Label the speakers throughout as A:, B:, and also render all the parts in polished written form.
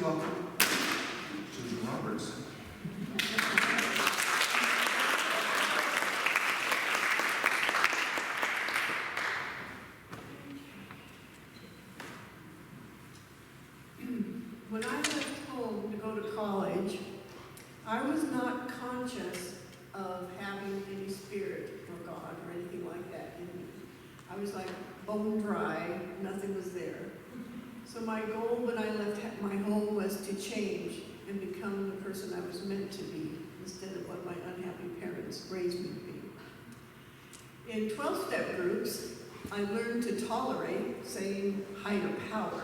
A: welcome Susan Roberts.
B: When I left home to go to college, I was not conscious of having any spirit or God or anything like that in me. I was like bone dry, nothing was there. So my goal when I left my home was to change and become the person I was meant to be instead of what my unhappy parents raised me to be. In 12-step groups, I learned to tolerate saying higher power.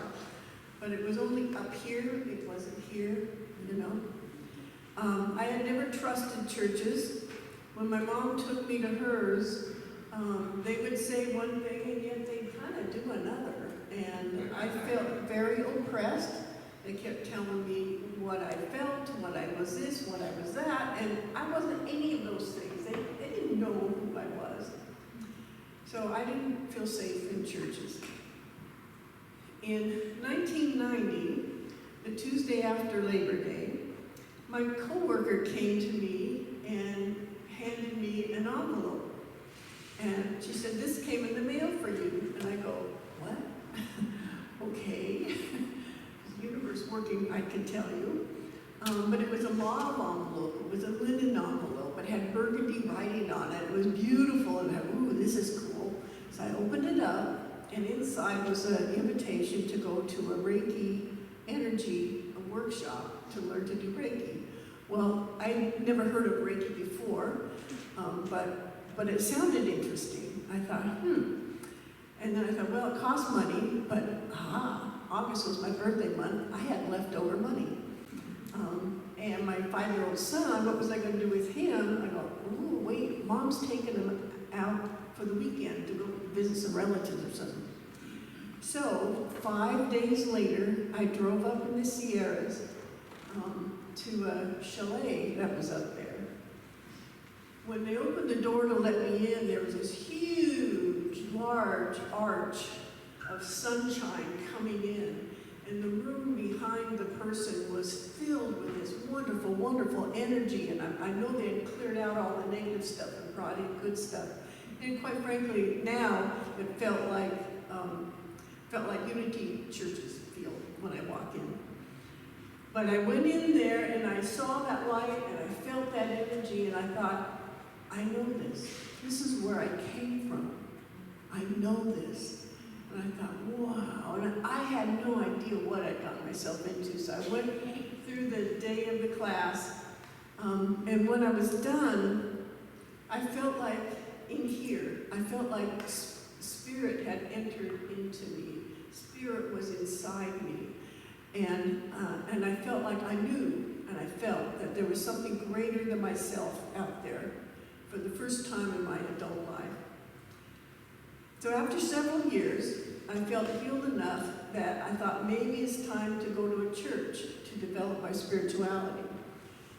B: But it was only up here, it wasn't here, you know. I had never trusted churches. When my mom took me to hers, they would say one thing and yet they'd kind of do another. And I felt very oppressed. They kept telling me what I felt, what I was this, what I was that, and I wasn't any of those things. They didn't know who I was. So I didn't feel safe in churches. In 1990, the Tuesday after Labor Day, my coworker came to me and handed me an envelope. And she said, "This came in the mail for you." And I go, "What?" Okay. The universe working, I can tell you. But it was a mauve envelope. It was a linen envelope. It had burgundy writing on it. It was beautiful. And I thought, "Ooh, this is cool." So I opened it up. And inside was an invitation to go to a Reiki energy workshop to learn to do Reiki. Well, I never heard of Reiki before, but it sounded interesting. I thought, And then I thought, well, it costs money, but August was my birthday month. I had leftover money. And my 5-year-old son, what was I going to do with him? I go, "Oh, wait, Mom's taking him out for the weekend to go visit some relatives or something." So 5 days later, I drove up in the Sierras to a chalet that was up there. When they opened the door to let me in, there was this huge, large arch of sunshine coming in. And the room behind the person was filled with this wonderful, wonderful energy. And I know they had cleared out all the negative stuff and brought in good stuff. And quite frankly, now it felt like Unity churches feel when I walk in. But I went in there and I saw that light and I felt that energy and I thought, I know this. This is where I came from. I know this. And I thought, wow. And I had no idea what I'd gotten myself into. So I went through the day of the class. And when I was done, I felt like in here, I felt like Spirit had entered into me. Spirit was inside me. And I felt like I knew, and I felt that there was something greater than myself out there for the first time in my adult life. So after several years, I felt healed enough that I thought maybe it's time to go to a church to develop my spirituality.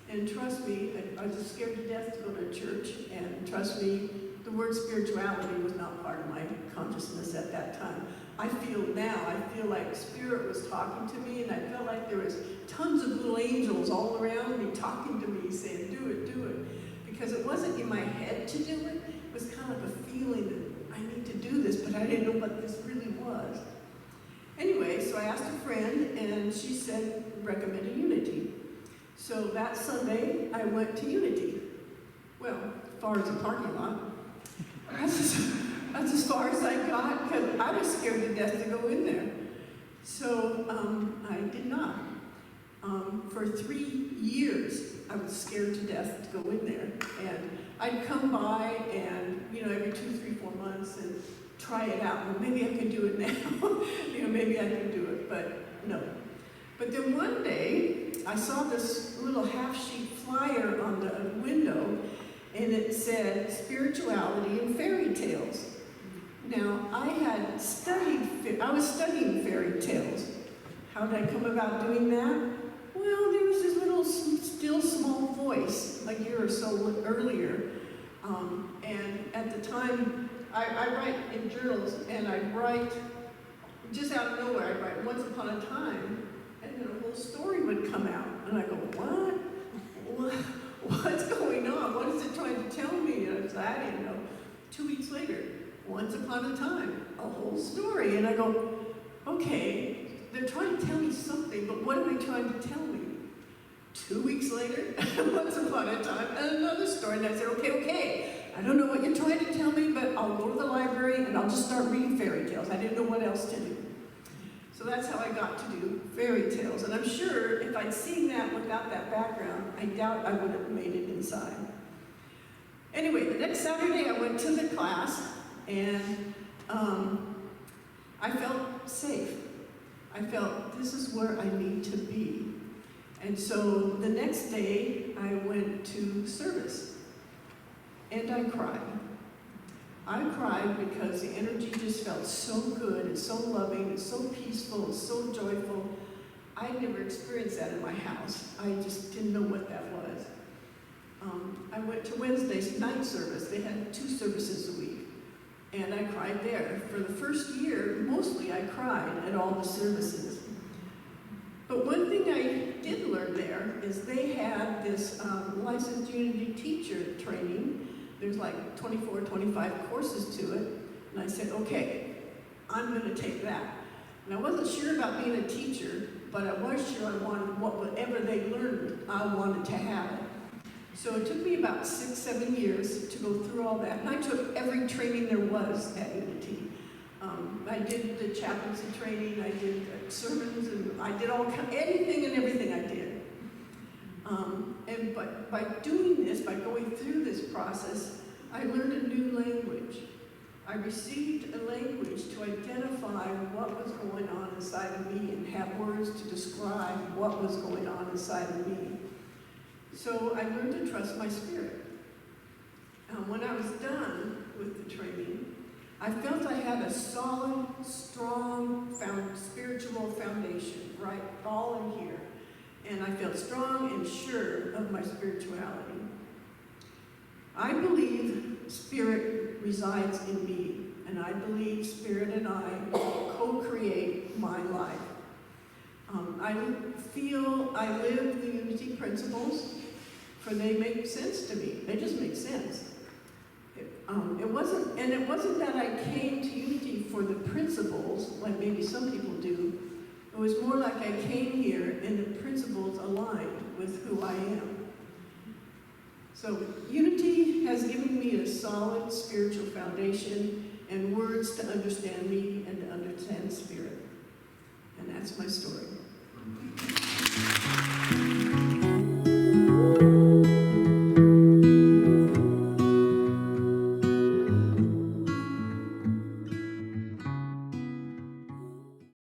B: And trust me, I was scared to death to go to a church, and trust me, the word spirituality was not part of my consciousness at that time. I feel like Spirit was talking to me, and I felt like there was tons of little angels all around me talking to me, saying, do it. Because it wasn't in my head to do it. It was kind of a feeling that I need to do this, but I didn't know what this really was. Anyway, so I asked a friend, and she said, recommended Unity. So that Sunday, I went to Unity. Well, as far as the parking lot. That's as far as I got, because I was scared to death to go in there. So I did not. For 3 years, I was scared to death to go in there. And I'd come by and, every 2, 3, 4 months and try it out. Well, maybe I can do it now. Maybe I can do it, but no. But then one day, I saw this little half-sheet flyer on the window, and it said, Spirituality and Fairy Tales. Now, I was studying fairy tales. How did I come about doing that? Well, there was this little still small voice a year or so earlier. And at the time, I write in journals, and I write, just out of nowhere, I write, once upon a time, and then a whole story once upon a time, a whole story. And I go, okay, they're trying to tell me something, but what are they trying to tell me? 2 weeks later, once upon a time, another story. And I said, okay, I don't know what you're trying to tell me, but I'll go to the library and I'll just start reading fairy tales. I didn't know what else to do. So that's how I got to do fairy tales. And I'm sure if I'd seen that without that background, I doubt I would have made it inside. Anyway, the next Saturday I went to the class and I felt safe. I felt this is where I need to be. And so the next day I went to service and I cried. I cried because the energy just felt so good and so loving and so peaceful and so joyful. I never experienced that in my house. I just didn't know what that was. I went to Wednesday's night service. They had 2 services a week. And I cried there. For the first year, mostly I cried at all the services. But one thing I did learn there is they had this licensed Unity teacher training. There's like 24, 25 courses to it. And I said, okay, I'm going to take that. And I wasn't sure about being a teacher, but I was sure I wanted whatever they learned, I wanted to have it. So it took me about 6, 7 years to go through all that. And I took every training there was at Unity. I did the chaplaincy training, I did sermons, and I did anything and everything I did. But by doing this, by going through this process, I learned a new language. I received a language to identify what was going on inside of me and have words to describe what was going on inside of me. So I learned to trust my spirit. When I was done with the training, I felt I had a solid, strong spiritual foundation, right, all in here. And I felt strong and sure of my spirituality. I believe spirit resides in me, and I believe spirit and I co-create my life. I feel I live the Unity principles, for they make sense to me. They just make sense. It wasn't that I came to Unity for the principles, like maybe some people do. It was more like I came here and the principles aligned with who I am. So Unity has given me a solid spiritual foundation and words to understand me and to understand spirit. And that's my story.